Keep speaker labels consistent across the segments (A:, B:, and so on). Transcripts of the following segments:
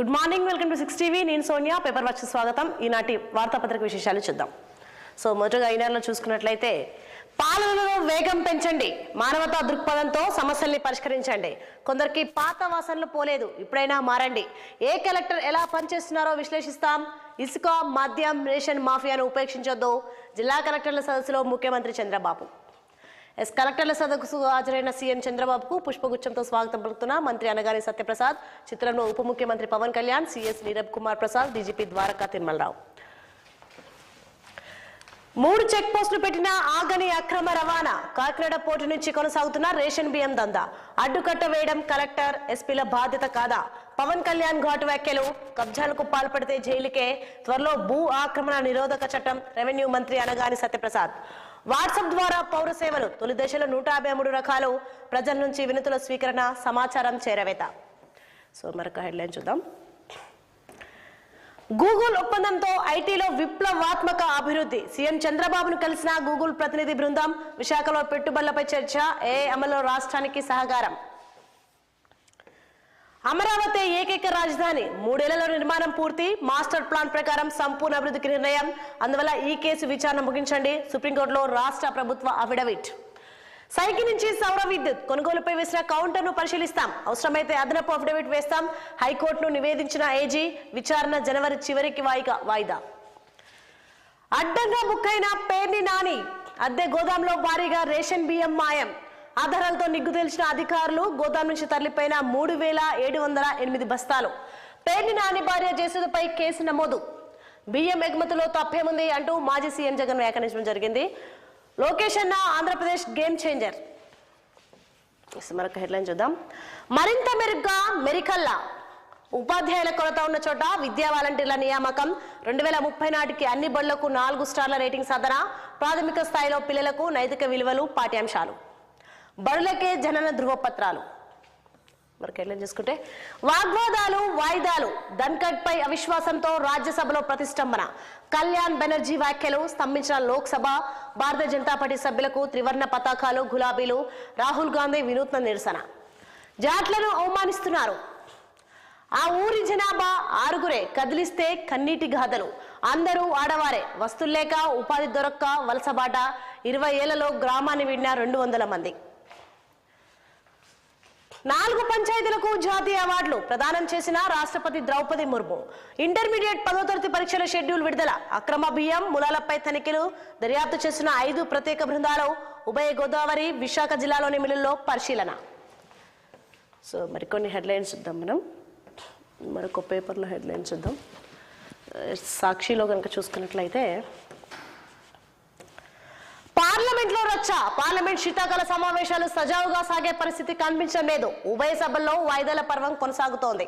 A: Good morning, welcome to 6 TV. నేను Sonia. Paper watch స్వాగతం. ఈనాటి వార్తాపత్రిక విశేషాలు చూద్దాం. సో మొదటగా ఈనాడులో చూసుకున్నట్లయితే పాలనలో వేగం పెంచండి, మానవతా దృక్పథంతో సమస్యల్ని పరిష్కరించండి. కొందరికి పాత వాసనలు పోలేదు, ఇప్పుడైనా మారండి. ఏ కలెక్టర్ ఎలా పనిచేస్తున్నారో విశ్లేషిస్తాం. ఇసుక, మద్యం, రేషన్ మాఫియాను ఉపేక్షించొద్దు. జిల్లా కలెక్టర్ల సదస్సులో ముఖ్యమంత్రి చంద్రబాబు. కలెక్టర్ల సదస్సుకు హాజరైన సీఎం చంద్రబాబుకు పుష్పగుచ్చంతో స్వాగతం పలుకుతున్న మంత్రి అనగాని సత్యప్రసాద్. చిత్రంలో ఉప ముఖ్యమంత్రి Pawan Kalyan, CS Nirab Kumar Prasad, DGP Dwaraka Tirumalarao. 3 check పోస్టులు పెట్టిన ఆగని అక్రమ రవాణా. కాకినాడ పోర్టు నుంచి కొనసాగుతున్న రేషన్ బియ్యం దందా. అడ్డుకట్ట వేయడం కలెక్టర్, ఎస్పీల బాధ్యత కాదా? పవన్ కళ్యాణ్ ఘాటు వ్యాఖ్యలు. కబ్జాలకు పాల్పడితే జైలుకే. త్వరలో భూ ఆక్రమణ నిరోధక చట్టం. రెవెన్యూ మంత్రి అనగాని సత్యప్రసాద్. వాట్సాప్ ద్వారా పౌర సేవలు. తొలి దశలో 153 రకాలు. ప్రజల నుంచి వినతుల స్వీకరణ, సమాచారం చేరవేత. సో మరొక హెడ్లైన్ చూద్దాం. గూగుల్ ఒప్పందంతో ఐటీలో విప్లవాత్మక అభివృద్ధి. సీఎం చంద్రబాబును కలిసిన గూగుల్ ప్రతినిధి బృందం. విశాఖలో పెట్టుబడులపై చర్చ. అమలులో రాష్ట్రానికి సహకారం. అమరావతి ఏకైక రాజధాని. 3 ఏళ్లలో నిర్మాణం పూర్తి. మాస్టర్ ప్లాన్ ప్రకారం సంపూర్ణ అభివృద్ధికి నిర్ణయం. అందువల్ల ఈ కేసు విచారణ ముగించండి. సుప్రీంకోర్టులో రాష్ట్ర ప్రభుత్వ అఫిడవిట్. సైకి నుంచి సౌర విద్యుత్ కొనుగోలుపై వేసిన కౌంటర్ను పరిశీలిస్తాం. అవసరమైతే అదనపు అఫిడవిట్ వేస్తాం. హైకోర్టును నివేదించిన ఏజీ. విచారణ జనవరి చివరికి వాయిదా. అడ్డంగా బుక్కైన పేర్ని నాని. అద్దె గోదాంలో భారీగా రేషన్ బియ్యం మాయం. ఆధారాలతో నిగ్గు తేల్చిన అధికారులు. గోదాం నుంచి తరలిపోయిన 3708 బస్తాలు. పేర్ని నాని భార్య జయసుధపై కేసు నమోదు. బియ్యం ఎగుమతిలో తప్పేముంది అంటూ మాజీ సీఎం జగన్ వ్యాఖ్యానించడం జరిగింది. లోకేష్ అన్న ఆంధ్రప్రదేశ్ గేమ్ చేంజర్. మరొక హెడ్లైన్ చూద్దాం. మరింత మెరుగ్గా మెరికల్లా. ఉపాధ్యాయుల కొరత ఉన్న చోట విద్యా వాలంటీర్ల నియామకం. 2030 నాటికి అన్ని బడులకు 4 స్టార్ల రేటింగ్ సాధన. ప్రాథమిక స్థాయిలో పిల్లలకు నైతిక విలువలు పాఠ్యాంశాలు. బడులకే జనన ధృవపత్రాలు. మరొక హెడ్లైన్ చూసుకుంటే వాగ్వాదాలు, వాయిదాలు. ధన్కడ్ పై అవిశ్వాసంతో రాజ్యసభలో ప్రతిష్టంభన. కళ్యాణ్ బెనర్జీ వ్యాఖ్యలు. స్తంభించిన లోక్సభ. భారతీయ జనతా పార్టీ సభ్యులకు త్రివర్ణ పతాకాలు, గులాబీలు. రాహుల్ గాంధీ వినూత్న నిరసన. జాట్లను అవమానిస్తున్నారు. ఆ ఊరి జనాభా 6 కదిలిస్తే కన్నీటి గాథలు. అందరూ ఆడవారే. వస్తువులేక, ఉపాధి దొరక్క వలసబాట. 20 ఏళ్లలో గ్రామాన్ని విడిన 200 మంది. 4 పంచాయతీలకు జాతీయ అవార్డులు ప్రదానం చేసిన రాష్ట్రపతి ద్రౌపది ముర్ము. ఇంటర్మీడియట్ 10వ తరగతి పరీక్షల షెడ్యూల్ విడుదల. అక్రమ బియ్యం, మూలాలపై తనిఖీలు. దర్యాప్తు చేసిన 5 ప్రత్యేక బృందాలు. ఉభయ గోదావరి, విశాఖ జిల్లాలోని మిల్లుల్లో పరిశీలన. సో మరికొన్ని హెడ్లైన్స్ చూద్దాం. మనం మరొక పేపర్లో హెడ్లైన్స్ చూద్దాం. సాక్షిలో కనుక చూసుకున్నట్లయితే పార్లమెంట్లో రచ్చ. పార్లమెంట్ శీతాకాల సమావేశాలు సజావుగా సాగే పరిస్థితి కనిపించడం లేదు. ఉభయ సభల్లో వాయిదాల పర్వం కొనసాగుతోంది.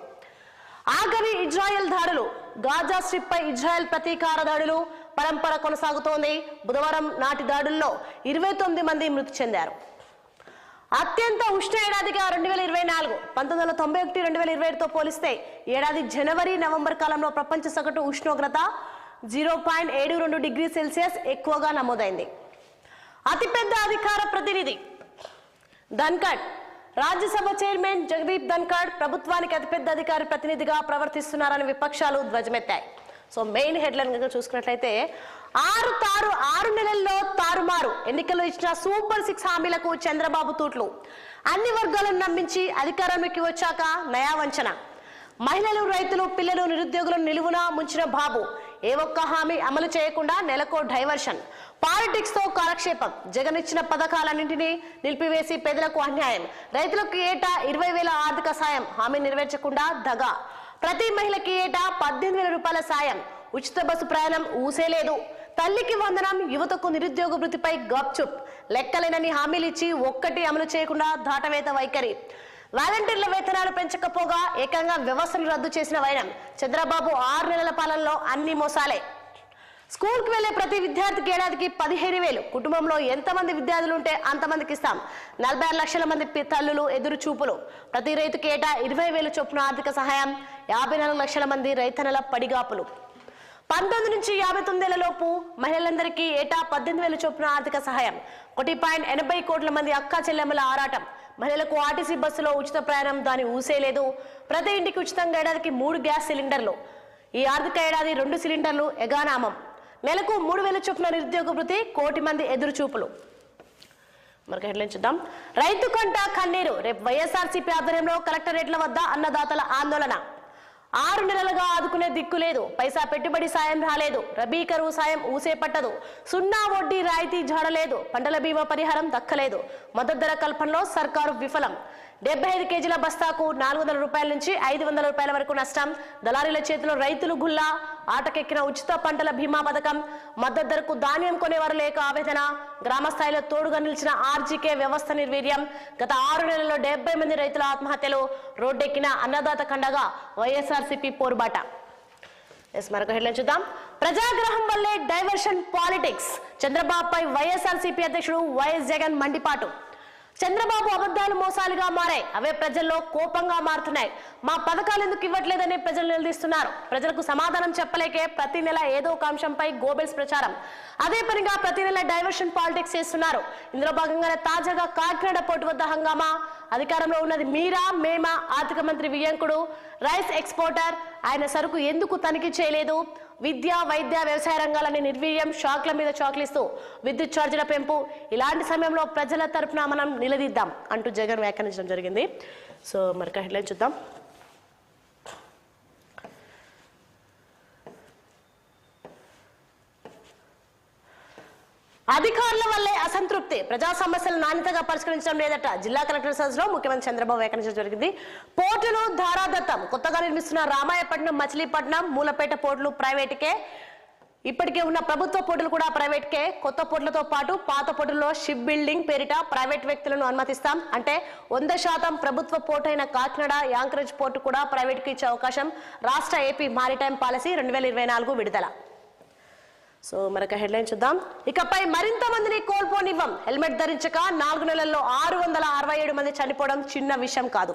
A: ఆగని ఇజ్రాయెల్ దాడులు. గాజా స్ట్రిప్ పై ఇజ్రాయెల్ ప్రతీకార దాడులు పరంపర కొనసాగుతోంది. బుధవారం నాటి దాడుల్లో 29 మంది మృతి చెందారు. అత్యంత ఉష్ణ ఏడాదిగా 2024. 1991, 2027తో పోలిస్తే ఏడాది జనవరి, నవంబర్ కాలంలో ప్రపంచ సగటు ఉష్ణోగ్రత 0.72 డిగ్రీ సెల్సియస్ ఎక్కువగా నమోదైంది. అతిపెద్ద అధికార ప్రతినిధి ధన్కడ్. రాజ్యసభ చైర్మన్ జగదీప్ ధన్కడ్ ప్రభుత్వానికి అతిపెద్ద అధికార ప్రతినిధిగా ప్రవర్తిస్తున్నారని విపక్షాలు ధ్వజమెత్తాయి. సో మెయిన్ హెడ్లైన్ గా చూసుకున్నట్లయితే 6 నెలల్లో తారుమారు. ఎన్నికల్లో ఇచ్చిన సూపర్ 6 హామీలకు చంద్రబాబు తూట్లు. అన్ని వర్గాలను నమ్మించి అధికారంలోకి వచ్చాక నయా వంచన. మహిళలు, రైతులు, పిల్లలు, నిరుద్యోగులను నిలువున ముంచిన బాబు. ఏ ఒక్క హామీ అమలు చేయకుండా నెలకో డైవర్షన్. పాలిటిక్స్ తో కాలక్షేపం. జగన్ ఇచ్చిన పథకాలన్నింటినీ నిలిపివేసి పేదలకు అన్యాయం. రైతులకు ఏటా 20,000 ఆర్థిక సాయం. హామీ నెరవేర్చకుండా దగా. ప్రతి మహిళకి ఏటా 18,000 రూపాయల సాయం. ఉచిత బస్సు ప్రయాణం ఊసేలేదు. తల్లికి వందనం. యువతకు నిరుద్యోగ వృత్తిపై గప్చుప్. లెక్కలేనని హామీలు ఇచ్చి ఒక్కటి అమలు చేయకుండా దాటవేత వైఖరి. వాలంటీర్ల వేతనాలు పెంచకపోగా ఏకంగా వ్యవస్థను రద్దు చేసిన వైనం. చంద్రబాబు 6 నెలల పాలనలో అన్ని మోసాలే. స్కూల్కి వెళ్లే ప్రతి విద్యార్థికి ఏడాదికి 15,000. కుటుంబంలో ఎంతమంది విద్యార్థులు ఉంటే అంతమందికి ఇస్తాం. 46 లక్షల మంది తల్లులు ఎదురు చూపులు. ప్రతి రైతుకి ఏటా 20,000 చొప్పున ఆర్థిక సహాయం. 54 లక్షల మంది రైతన్నల పడిగాపులు. 19 నుంచి 59 ఏళ్లలోపు మహిళలందరికీ ఏటా 18,000 చొప్పున ఆర్థిక సహాయం. 1.80 కోట్ల మంది అక్క చెల్లెమ్మల ఆరాటం. మహిళలకు ఆర్టీసీ బస్సులో ఉచిత ప్రయాణం దాని ఊసేలేదు. ప్రతి ఇంటికి ఉచితంగా ఏడాదికి 3 గ్యాస్ సిలిండర్లు. ఈ ఆర్థిక ఏడాది 2 సిలిండర్లు ఎగానామం. నెలకు 3,000 చొప్పున నిరుద్యోగ వృత్తి, 1 కోటి మంది ఎదురు చూపులు. మరొక హెడ్లైన్ చూద్దాం. రైతు కంట కన్నీరు. రేపు వైఎస్ఆర్సీపీ ఆధ్వర్యంలో కలెక్టరేట్ల వద్ద అన్నదాతల ఆందోళన. 6 నెలలుగా ఆదుకునే దిక్కు లేదు. పైసా పెట్టుబడి సాయం రాలేదు. రబీ కరువు సాయం ఊసే పట్టదు. 0 వడ్డీ రాయితీ జాడలేదు. పంటల బీమా పరిహారం దక్కలేదు. మద్దతు ధర కల్పనలో సర్కారు విఫలం. 75 కేజీల బస్తాకు 400 రూపాయల నుంచి 500 రూపాయల వరకు నష్టం. దళారీల చేతిలో రైతులు గుల్లా. ఆటకెక్కిన ఉచిత పంటల బీమా పథకం. మద్దతు ధరకు ధాన్యం కొనేవారు లేక ఆవేదన. గ్రామ స్థాయిలో తోడుగా నిలిచిన ఆర్జీకే వ్యవస్థ నిర్వీర్యం. గత 6 నెలల్లో 70 మంది రైతుల ఆత్మహత్యలు. రోడ్డెక్కిన అన్నదాత కండగా వైఎస్ఆర్సీపీ పోరుబాట. మరొక హెడ్లైన్ చూద్దాం. ప్రజాగ్రహం వల్లే డైవర్షన్ పాలిటిక్స్. చంద్రబాబుపై వైఎస్ఆర్సీపీ అధ్యక్షుడు వైఎస్ జగన్ మండిపాటు. చంద్రబాబు అబద్ధాలు మోసాలుగా మారాయి. అవే ప్రజల్లో కోపంగా మారుతున్నాయి. మా పథకాలు ఎందుకు ఇవ్వట్లేదని ప్రజలు నిలదీస్తున్నారు. ప్రజలకు సమాధానం చెప్పలేకే ప్రతి నెల ఏదో ఒక అంశంపై గోబెల్స్ ప్రచారం. అదే పనిగా ప్రతి నెల డైవర్షన్ పాలిటిక్స్ చేస్తున్నారు. ఇందులో భాగంగానే తాజాగా కాకినాడ పోర్టు వద్ద హంగామా. అధికారంలో ఉన్నది మీరా మేమా. ఆర్థిక మంత్రి వియ్యంకుడు రైస్ ఎక్స్పోర్టర్. ఆయన సరుకు ఎందుకు తనిఖీ చేయలేదు. విద్య, వైద్య, వ్యవసాయ రంగాలని నిర్వీర్యం. షాక్ల మీద షాక్లిస్తూ విద్యుత్ ఛార్జీల పెంపు. ఇలాంటి సమయంలో ప్రజల తరపున మనం నిలదీద్దాం అంటూ జగన్ వ్యాఖ్యానించడం జరిగింది. సో మరొక హెడ్లైన్ చూద్దాం. అధికారుల వల్లే అసంతృప్తి. ప్రజా సమస్యలు నాణ్యతగా పరిష్కరించడం లేదట. జిల్లా కలెక్టర్ సదస్సులో ముఖ్యమంత్రి చంద్రబాబు వ్యాఖ్యానించడం జరిగింది. పోర్టులు ధారాదత్తం. కొత్తగా నిర్మిస్తున్న రామాయపట్నం, మచిలీపట్నం, మూలపేట పోర్టులు ప్రైవేటుకే. ఇప్పటికే ఉన్న ప్రభుత్వ పోర్టులు కూడా ప్రైవేట్కే. కొత్త పోర్టులతో పాటు పాత పోర్టుల్లో షిప్ బిల్డింగ్ పేరిట ప్రైవేట్ వ్యక్తులను అనుమతిస్తాం. అంటే 100% ప్రభుత్వ పోర్టు అయిన కాకినాడ యాంకరేజ్ పోర్టు కూడా ప్రైవేట్కి ఇచ్చే అవకాశం. రాష్ట్ర ఏపీ మారిటైమ్ పాలసీ 2024 విడుదల. సో మరొక హెడ్లైన్ చూద్దాం. ఇకపై మరింత మందిని కోల్పోనివ్వం. హెల్మెట్ ధరించక 4 నెలల్లో 667 మంది చనిపోవడం చిన్న విషయం కాదు.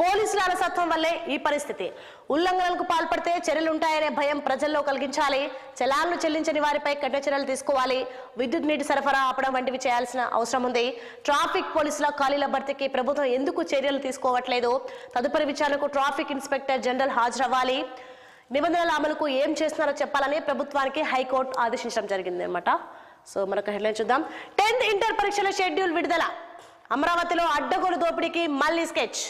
A: పోలీసుల అలసత్వం వల్లే ఈ పరిస్థితి. ఉల్లంఘనలకు పాల్పడితే చర్యలుంటాయనే భయం ప్రజల్లో కలిగించాలి. చలాన్లు చెల్లించని వారిపై కఠిన చర్యలు తీసుకోవాలి. విద్యుత్, నీటి సరఫరా ఆపడం వంటివి చేయాల్సిన అవసరం ఉంది. ట్రాఫిక్ పోలీసుల ఖాళీల భర్తీకి ప్రభుత్వం ఎందుకు చర్యలు తీసుకోవట్లేదు. తదుపరి విచారణకు ట్రాఫిక్ ఇన్స్పెక్టర్ జనరల్ హాజరవ్వాలి. నిబంధనల అమలుకు ఏం చేస్తున్నారో చెప్పాలని ప్రభుత్వానికి హైకోర్టు ఆదేశించడం జరిగింది అన్నమాట. సో మరొక హెడ్లైన్ చూద్దాం. 10th ఇంటర్ పరీక్షల షెడ్యూల్ విడుదల. అమరావతిలో అడ్డగోలు దోపిడీకి మళ్లీ స్కెచ్.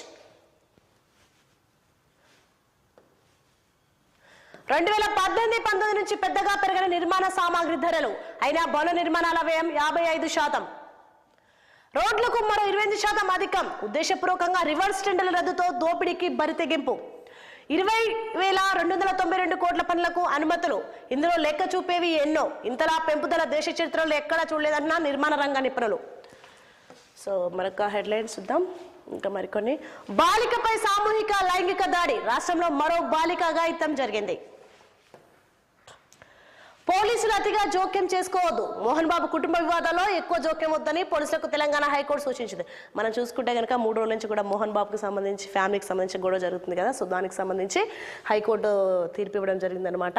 A: 2018-19 నుంచి పెద్దగా పెరిగిన నిర్మాణ సామాగ్రి ధరలు. అయినా భవన నిర్మాణాల వ్యయం 55%. రోడ్లకు మరో 28% అధికం. ఉద్దేశపూర్వకంగా రివర్స్ టెండర్ల రద్దుతో దోపిడీకి బరితెగింపు. 20,292 కోట్ల పనులకు అనుమతులు. ఇందులో లెక్క చూపేవి ఎన్నో. ఇంతలా పెంపుదల దేశ చరిత్రలో ఎక్కడా చూడలేదన్న నిర్మాణ రంగ నిపుణులు. సో మరొక హెడ్లైన్స్ చూద్దాం. ఇంకా మరికొన్ని. బాలికపై సామూహిక లైంగిక దాడి. రాష్ట్రంలో మరో బాలిక అఘాయిత్యం జరిగింది. పోలీసులు అతిగా జోక్యం చేసుకోవద్దు. మోహన్ బాబు కుటుంబ వివాదాల్లో ఎక్కువ జోక్యం వద్దని పోలీసులకు తెలంగాణ హైకోర్టు సూచించింది. మనం చూసుకుంటే కనుక 3 రోజుల నుంచి కూడా మోహన్ బాబుకి సంబంధించి ఫ్యామిలీకి సంబంధించి గొడవ జరుగుతుంది కదా. సో దానికి సంబంధించి హైకోర్టు తీర్పు ఇవ్వడం జరిగిందనమాట.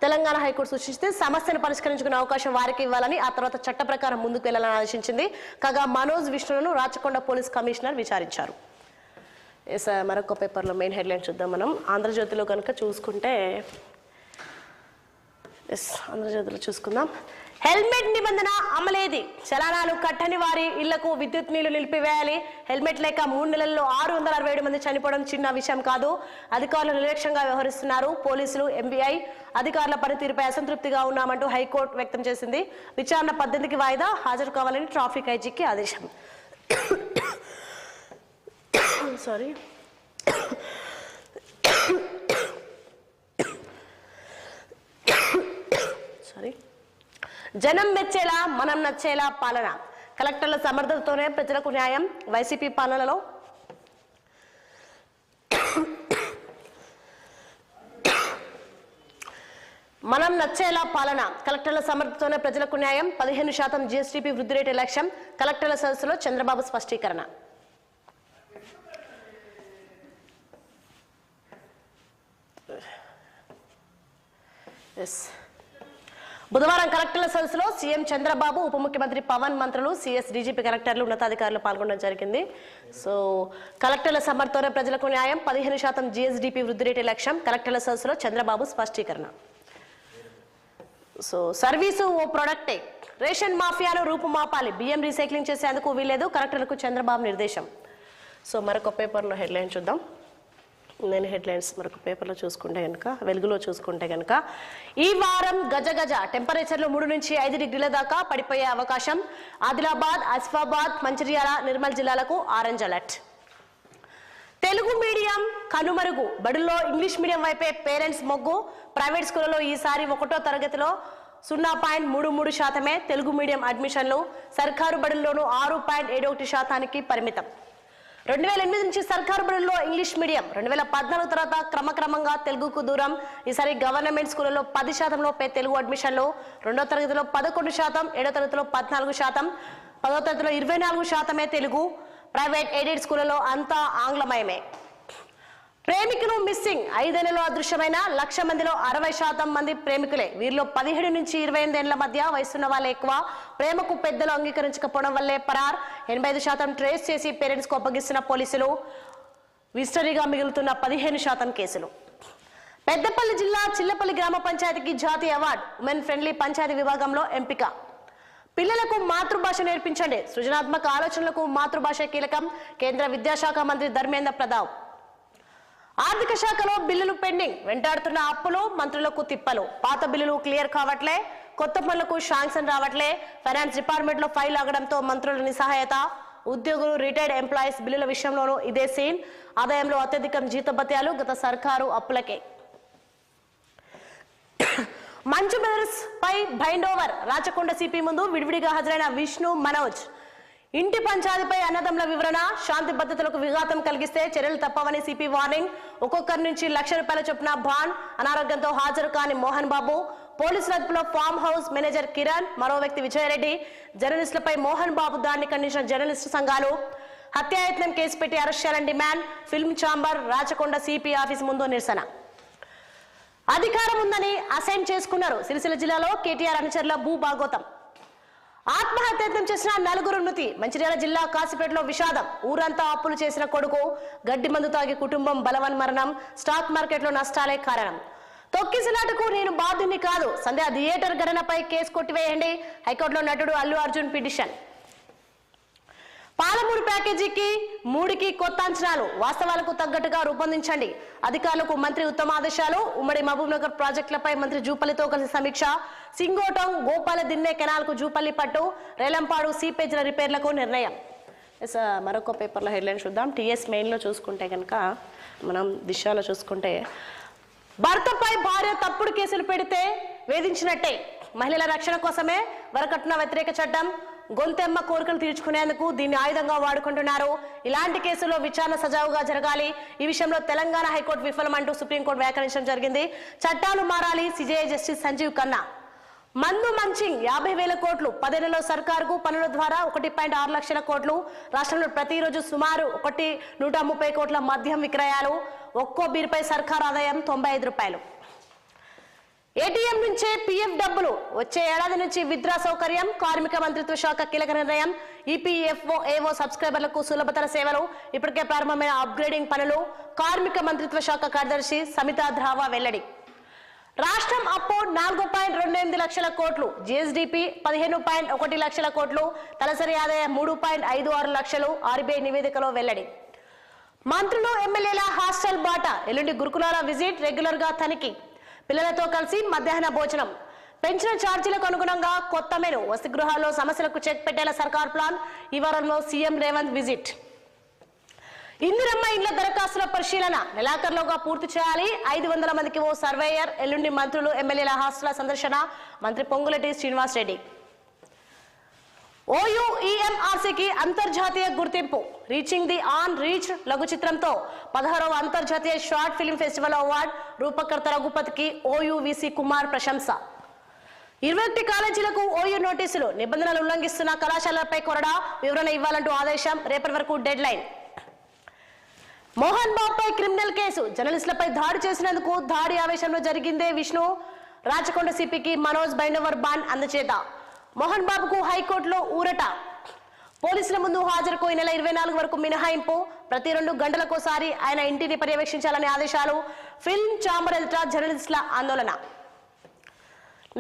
A: తెలంగాణ హైకోర్టు సూచిస్తే సమస్యను పరిష్కరించుకునే అవకాశం వారికి ఇవ్వాలని, ఆ తర్వాత చట్ట ప్రకారం ముందుకు వెళ్లాలని ఆదేశించింది. కాగా మనోజ్ విష్ణును రాచకొండ పోలీస్ కమిషనర్ విచారించారు. మరొక పేపర్లో మెయిన్ హెడ్లైన్ చూద్దాం మనం. ఆంధ్రజ్యోతిలో కనుక చూసుకుంటే ఆంధ్రజ్యోతిలో చూసుకుందాం. హెల్మెట్ నిబంధన అమలేది. చలానాలు కట్టని వారి ఇళ్లకు విద్యుత్ నీళ్లు నిలిపివేయాలి. హెల్మెట్ లేక 3 నెలల్లో 667 మంది చనిపోవడం చిన్న విషయం కాదు. అధికారులు నిర్లక్ష్యంగా వ్యవహరిస్తున్నారు. పోలీసులు, ఎంబీఐ అధికారుల పనితీరుపై అసంతృప్తిగా ఉన్నామంటూ హైకోర్టు వ్యక్తం చేసింది. విచారణ 18కి వాయిదా హాజరు కావాలని ట్రాఫిక్ ఐజీకి ఆదేశం. సారీ జనం మెచ్చేలా మనం నచ్చేలా పాలన. కలెక్టర్ల సమర్థతతోనే ప్రజలకు న్యాయం. వైసీపీ పాలనలో మనం నచ్చేలా పాలన. కలెక్టర్ల సమర్థతతోనే ప్రజలకు న్యాయం. 15% జీఎస్టీపీ వృద్ధి రేటు లక్ష్యం. కలెక్టర్ల సదస్సులో చంద్రబాబు స్పష్టీకరణ. బుధవారం కలెక్టర్ల సదస్సులో సీఎం చంద్రబాబు, ఉప ముఖ్యమంత్రి పవన్, మంత్రులు, సీఎస్, డీజీపీ, కలెక్టర్లు, ఉన్నతాధికారులు పాల్గొనడం జరిగింది. సో కలెక్టర్ల సమ్మర్తోనే ప్రజలకు న్యాయం, 15% జీఎస్డీపీ వృద్ధి రేటు లక్ష్యం. కలెక్టర్ల సదస్సులో చంద్రబాబు స్పష్టీకరణ. సో సర్వీసు ఓ ప్రొడక్టే, రేషన్ మాఫియాను రూపుమాపాలి, బియ్యం రీసైక్లింగ్ చేసేందుకు వీలేదు, కలెక్టర్లకు చంద్రబాబు నిర్దేశం. సో మరొక పేపర్లో హెడ్లైన్ చూద్దాం. నేను హెడ్లైన్స్ మరొక పేపర్లో చూసుకుంటే కనుక, వెలుగులో చూసుకుంటే కనుక, ఈ వారం గజ టెంపరేచర్లు 3 నుంచి 5 డిగ్రీల దాకా పడిపోయే అవకాశం. ఆదిలాబాద్, ఆసిఫాబాద్, మంచిర్యాల, నిర్మల్ జిల్లాలకు ఆరెంజ్ అలర్ట్. తెలుగు మీడియం కనుమరుగు, బడుల్లో ఇంగ్లీష్ మీడియం వైపే పేరెంట్స్ మొగ్గు. ప్రైవేట్ స్కూళ్లలో ఈసారి 1వ తరగతిలో 0.33% తెలుగు మీడియం అడ్మిషన్లు. సర్కారు బడుల్లోనూ 6.71% పరిమితం. 2008 నుంచి సర్కారు బడుల్లో ఇంగ్లీష్ మీడియం, 2014 తర్వాత క్రమక్రమంగా తెలుగుకు దూరం. ఈసారి గవర్నమెంట్ స్కూళ్లలో 10% లోపే తెలుగు అడ్మిషన్లు. 2వ తరగతిలో 11%, 7వ తరగతిలో 14%, 10వ తరగతిలో 24% తెలుగు. ప్రైవేట్ ఎయిడెడ్ స్కూళ్లలో అంతా ఆంగ్లమయమే. ప్రేమికులు మిస్సింగ్, 5 నెలలు అదృశ్యమైన 1,00,000 మందిలో 60% మంది ప్రేమికులే. వీరిలో 17 నుంచి 28 ఏళ్ల మధ్య వయసున్న వాళ్ళే ఎక్కువ. ప్రేమకు పెద్దలు అంగీకరించకపోవడం వల్లే పరార్. 85% ట్రేస్ చేసి పేరెంట్స్ కు అప్పగిస్తున్న పోలీసులు. మిస్టరీగా మిగులుతున్న 15% కేసులు. పెద్దపల్లి జిల్లా చిల్లపల్లి గ్రామ పంచాయతీకి జాతీయ అవార్డు. ఉమెన్ ఫ్రెండ్లీ పంచాయతీ విభాగంలో ఎంపిక. పిల్లలకు మాతృభాష నేర్పించండి, సృజనాత్మక ఆలోచనలకు మాతృభాష కీలకం. కేంద్ర విద్యాశాఖ మంత్రి ధర్మేంద్ర ప్రధాన్. ఆర్థిక శాఖలో బిల్లులు పెండింగ్, వెంటాడుతున్న అప్పులు, మంత్రులకు తిప్పలు. పాత బిల్లులు క్లియర్ కావట్లే, కొత్త పనులకు శాంక్షన్ రావట్లే. ఫైనాన్స్ డిపార్ట్మెంట్ లో ఫైల్ ఆగడంతో మంత్రుల నిస్సహాయత. ఉద్యోగులు, రిటైర్డ్ ఎంప్లాయీస్ బిల్లుల విషయంలోనూ ఇదే సీన్. ఆదాయంలో అత్యధికం జీతభత్యాలు, గత సర్కారు అప్పులకే. మంచు బ్రదర్స్ పై బైండ్ ఓవర్, రాచకొండ సిపి ముందు విడివిడిగా హాజరైన విష్ణు, మనోజ్. ఇంటి పంచాయతీపై అన్నదమ్ముల వివరణ, శాంతి భద్రతలకు విఘాతం కలిగిస్తే చర్యలు తప్పవని సిపి వార్నింగ్. ఒక్కొక్కరి నుంచి ₹1,00,000 చొప్పున బాండ్. అనారోగ్యంతో హాజరు కాని మోహన్ బాబు. పోలీసుల అదుపులో ఫామ్ హౌస్ మేనేజర్ కిరణ్, మరో వ్యక్తి విజయరెడ్డి. జర్నలిస్టులపై మోహన్ బాబు దాడిని ఖండించిన జర్నలిస్టు సంఘాలు. హత్యాయత్నం కేసు పెట్టి అరెస్ట్ చేయాలని demand. Film chamber, Rachakonda CP office ముందు నిరసన. అధికారం ఉందని అసైన్ చేసుకున్నారు. సిరిసిల్ల జిల్లాలో కేటీఆర్ అనుచరుల భూభాగోతం. ఆత్మహత్యత్నం చేసిన 4 మృతి. మంచిర్యాల జిల్లా కాశీపేటలో విషాదం. ఊరంతా అప్పులు చేసిన కొడుకు, గడ్డి మందు తాగి కుటుంబం బలవన్ మరణం. స్టాక్ మార్కెట్లో నష్టాలే కారణం. తొక్కిసలాటకు నేను బాధ్యుని కాదు, సంధ్య థియేటర్ ఘటనపై కేసు కొట్టివేయండి. హైకోర్టులో నటుడు అల్లు అర్జున్ పిటిషన్. పాలమూరు ప్యాకేజీకి 3కి కొత్త అంచనాలు, వాస్తవాలకు తగ్గట్టుగా రూపొందించండి. అధికారులకు మంత్రి ఉత్తమ ఆదేశాలు. ఉమ్మడి మహబూబ్నగర్ ప్రాజెక్టులపై మంత్రి జూపల్లితో కలిసి సమీక్ష. సింగోటం, గోపాల దిన్నె కెనాల్కు జూపల్లి పట్టు. రేలంపాడు సీపేజ్ల రిపేర్లకు నిర్ణయం. మరొక పేపర్లో హెడ్లైన్ చూద్దాం. టీఎస్ మెయిన్లో చూసుకుంటే కనుక, మనం దిశలో చూసుకుంటే, భర్తపై భార్య తప్పుడు కేసులు పెడితే వేధించినట్టే. మహిళల రక్షణ కోసమే వరకట్న వ్యతిరేక చట్టం. గొంతెమ్మ కోరికలు తీర్చుకునేందుకు దీన్ని ఆయుధంగా వాడుకుంటున్నారు. ఇలాంటి కేసుల్లో విచారణ సజావుగా జరగాలి. ఈ విషయంలో తెలంగాణ హైకోర్టు విఫలమంటూ సుప్రీంకోర్టు వ్యాఖ్యానించడం జరిగింది. చట్టాలు మారాలి. CJI justice Sanjiv Khanna. మందు మంచింగ్ 50,000 కోట్లు. 10 నెలల్లో సర్కారుకు పన్నుల ద్వారా 1.6 లక్షల కోట్లు. రాష్ట్రంలో ప్రతిరోజు సుమారు 130 కోట్ల మద్యం విక్రయాలు. ఒక్కో బీరుపై సర్కారు ఆదాయం ₹95. ఏటీఎం నుంచే పీఎఫ్ డబ్బులు. వచ్చే ఏడాది నుంచి విత్డ్రా సౌకర్యం. కార్మిక మంత్రిత్వ శాఖ కీలక నిర్ణయం. ఈపీఎఫ్ఓ ఏవో సబ్స్క్రైబర్లకు సులభతర సేవలు. ఇప్పటికే ప్రారంభమైన అప్గ్రేడింగ్ పనులు. కార్మిక మంత్రిత్వ శాఖ కార్యదర్శి సమితా ధ్రావా వెల్లడి. రాష్ట్రం అప్పు 4.28 లక్షల కోట్లు. జీఎస్డీపీ 15.1 లక్షల కోట్లు. తలసరి ఆదాయం 3.56 లక్షలు. ఆర్బీఐ నివేదికలో వెల్లడి. మంత్రులు, ఎమ్మెల్యేల హాస్టల్ బాట. ఎల్లుండి గురుకులాల విజిట్, రెగ్యులర్ గా తనిఖీ. పిల్లలతో కలిసి మధ్యాహ్న భోజనం. పెంచిన ఛార్జీలకు అనుగుణంగా కొత్త మెను. వసతి గృహాల్లో సమస్యలకు చెక్ పెట్టేలా సర్కార్ ప్లాన్. ఈ వారంలో సీఎం రేవంత్ విజిట్. ఇందిరమ్మ ఇండ్ల దరఖాస్తుల పరిశీలన నెలాఖరులోగా పూర్తి చేయాలి. 500 మందికి ఓ సర్వేయర్. ఎల్లుండి మంత్రులు, ఎమ్మెల్యేల హాస్టల్ సందర్శన. మంత్రి పొంగులేటి శ్రీనివాస్ రెడ్డి. OUEMRCకి అంతర్జాతీయ గుర్తింపు. రీచింగ్ ది ఆన్ రీచ్ లఘు చిత్రంతో 16వ అంతర్జాతీయ షార్ట్ ఫిల్మ్ ఫెస్టివల్ అవార్డు. రూపకర్త రఘుపతికి OUVC కుమార్ ప్రశంస. 21 కాలేజీలకు OU నోటీసులు. నిబంధనలు ఉల్లంఘిస్తున్న కళాశాలలపై కొరడా. వివరణ ఇవ్వాలంటూ ఆదేశం. రేపటి వరకు డెడ్ లైన్. మోహన్ బాబుపై క్రిమినల్ కేసు. జర్నలిస్టులపై దాడి చేసినందుకు దాడి ఆవేశంలో జరిగిందే విష్ణు. రాచకొండ సిపికి మనోజ్ బైండవర్ బాండ్ అందచేత. మోహన్ బాబుకు హైకోర్టులో ఊరట. పోలీసుల ముందు హాజరుకు ఈ నెల 24 వరకు మినహాయింపు. ప్రతి 2 గంటలకోసారి ఆయన ఇంటిని పర్యవేక్షించాలని ఆదేశాలు. ఫిల్మ్ ఛాంబర్ ఎదుట జర్నలిస్టుల ఆందోళన.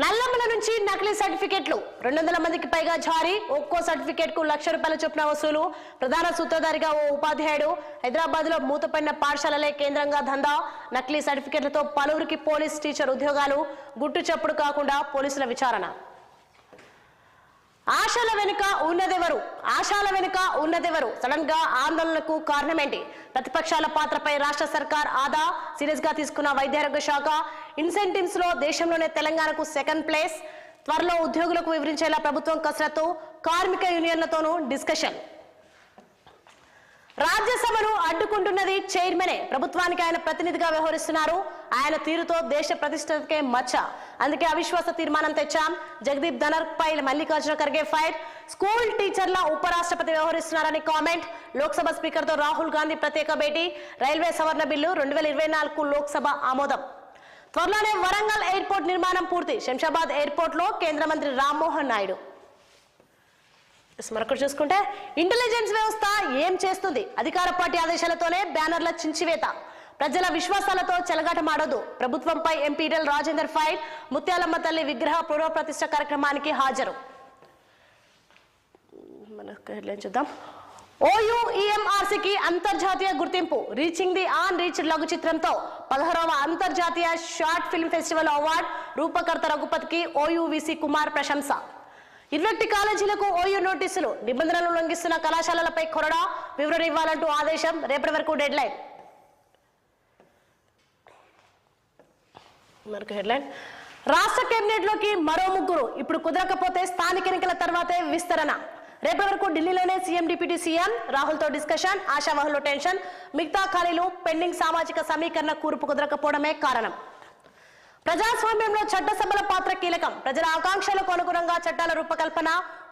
A: నల్లమల నుంచి నకిలీ సర్టిఫికెట్లు 200 మందికి పైగా జారీ. ఒక్కో సర్టిఫికెట్ కు ₹1,00,000 చొప్పున వసూలు. ప్రధాన సూత్రధారిగా ఓ ఉపాధ్యాయుడు. హైదరాబాద్ లో మూతపడిన పాఠశాలలే కేంద్రంగా దందా. నకిలీ సర్టిఫికెట్లతో పలువురికి పోలీస్ టీచర్ ఉద్యోగాలు. గుట్టు చప్పుడు కాకుండా పోలీసుల విచారణ. ఆశాల వెనుక ఉన్నదెవరు సడన్ గా ఆందోళనకు కారణమేంటి? ప్రతిపక్షాల పాత్రపై రాష్ట్ర సర్కార్ ఆదా సీరియస్ గా తీసుకున్న వైద్యారోగ్య శాఖ. ఇన్సెంటివ్స్ లో దేశంలోనే తెలంగాణకు 2nd ప్లేస్. త్వరలో ఉద్యోగులకు వివరించేలా ప్రభుత్వం కసరత్తు. కార్మిక యూనియన్లతోనూ డిస్కషన్. రాజ్యసభను అడ్డుకుంటున్నది చైర్మనే. ప్రభుత్వానికి ఆయన ప్రతినిధిగా వ్యవహరిస్తున్నారు. ఆయన తీరుతో దేశ ప్రతిష్టకే మచ్చ. అందుకే అవిశ్వాస తీర్మానం తెచ్చాం. జగదీప్ ధనర్ పై మల్లికార్జున ఖర్గే ఫైర్. స్కూల్ టీచర్ల ఉపరాష్ట్రపతి వ్యవహరిస్తున్నారని కామెంట్. లోక్సభ స్పీకర్ తో రాహుల్ గాంధీ ప్రత్యేక భేటీ. రైల్వే సవరణ బిల్లు 2024 లోక్సభ ఆమోదం. త్వరలోనే వరంగల్ ఎయిర్పోర్ట్ నిర్మాణం పూర్తి. శంషాబాద్ ఎయిర్పోర్ట్ లో కేంద్ర మంత్రి రామ్మోహన్ నాయుడు. మరొకటి చూసుకుంటే ఇంటెలిజెన్స్ వ్యవస్థ ఏం చేస్తుంది? అధికార పార్టీ ఆదేశాలతోనే బ్యానర్ల చించివేత. ప్రజల విశ్వాసాలతో చెలగాటమాడొద్దు. ప్రభుత్వంపై ఎంపీ ఈటెల రాజేందర్ ఫైర్. ముత్యాలమ్మ తల్లి విగ్రహ పునఃప్రతిష్ఠ కార్యక్రమానికి హాజరు. చూద్దాం. OUEMRCకి అంతర్జాతీయ గుర్తింపు. రీచింగ్ ది ఆన్ రీచ్డ్ లఘు చిత్రంతో 16వ అంతర్జాతీయ షార్ట్ ఫిల్మ్ ఫెస్టివల్ అవార్డు. రూపకర్త రఘుపతికి OUVC కుమార్ ప్రశంస. 20 కాలేజీలకు OU నోటీసులు. నిబంధనలు ఉల్లంఘిస్తున్న కళాశాలలపై కొరడా. వివరణ ఇవ్వాలంటూ ఆదేశం. రేపటి వరకు డెడ్ లైన్. రాష్ట్ర కేబినెట్ లోకి మరో 3. ఇప్పుడు కుదరకపోతే స్థానిక ఎన్నికల తర్వాతే విస్తరణ. రేపటి వరకు ఢిల్లీలోనే సీఎం డిప్యూటీ సీఎం రాహుల్ తో డిస్కషన్. ఆశావహుల్లో టెన్షన్. మిగతా ఖాళీలు పెండింగ్. సామాజిక సమీకరణ కూర్పు కుదరకపోవడమే కారణం. ప్రజాస్వామ్యంలో చట్టసభల పాత్ర కీలకం. ప్రజల ఆకాంక్షలకు అనుగుణంగా చట్టాల రూపకల్పన.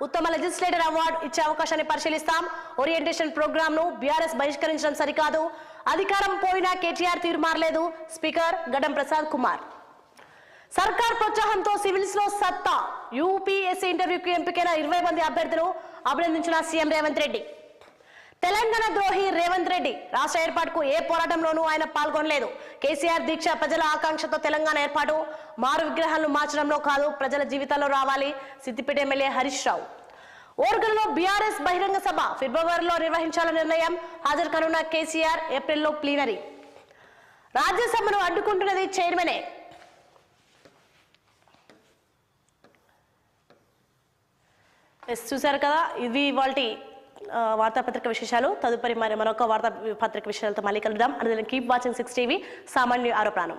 A: ఉత్తమ లెజిస్లేటర్ అవార్డు ఇచ్చే అవకాశాన్ని పరిశీలిస్తాం. ఓరియంటేషన్ ప్రోగ్రామ్ ను బీఆర్ఎస్ బహిష్కరించడం సరికాదు. అధికారం పోయినా కేటీఆర్ తీరు మారలేదు. స్పీకర్ గడ్డం ప్రసాద్ కుమార్. సర్కార్ ప్రోత్సాహంతో సివిల్స్ లో సత్తా. యూపీఎస్సీ ఇంటర్వ్యూకి ఎంపికైన 20 మంది అభ్యర్థులు అభినందించిన సీఎం రేవంత్ రెడ్డి. తెలంగాణ ద్రోహి రేవంత్ రెడ్డి. రాష్ట్ర ఏర్పాటుకు ఏ పోరాటంలోనూ ఆయన పాల్గొనలేదు. కేసీఆర్ దీక్ష ప్రజల ఆకాంక్షతో తెలంగాణ ఏర్పాటు. మారు విగ్రహాలను మార్చడంలో కాదు, ప్రజల జీవితాల్లో రావాలి. సిద్దిపేట ఎమ్మెల్యే హరీష్ రావు. ఓర్గల్లో బీఆర్ఎస్ బహిరంగ సభ. ఫిబ్రవరిలో నిర్వహించాలని నిర్ణయం. హాజరు కానున్న కేసీఆర్. ఏప్రిల్లో ప్లీనరీ. రాజ్యసభను అడ్డుకుంటున్నది చైర్మనే. చూశారు కదా, ఇవి ఇవాల్టి వార్తాపత్రిక విశేషాలు. తదుపరి మరొక వార్తాపత్రిక విషయాలతో మళ్ళీ కలుద్దాం. Keep watching 6 TV. సామాన్య ఆరోపణం.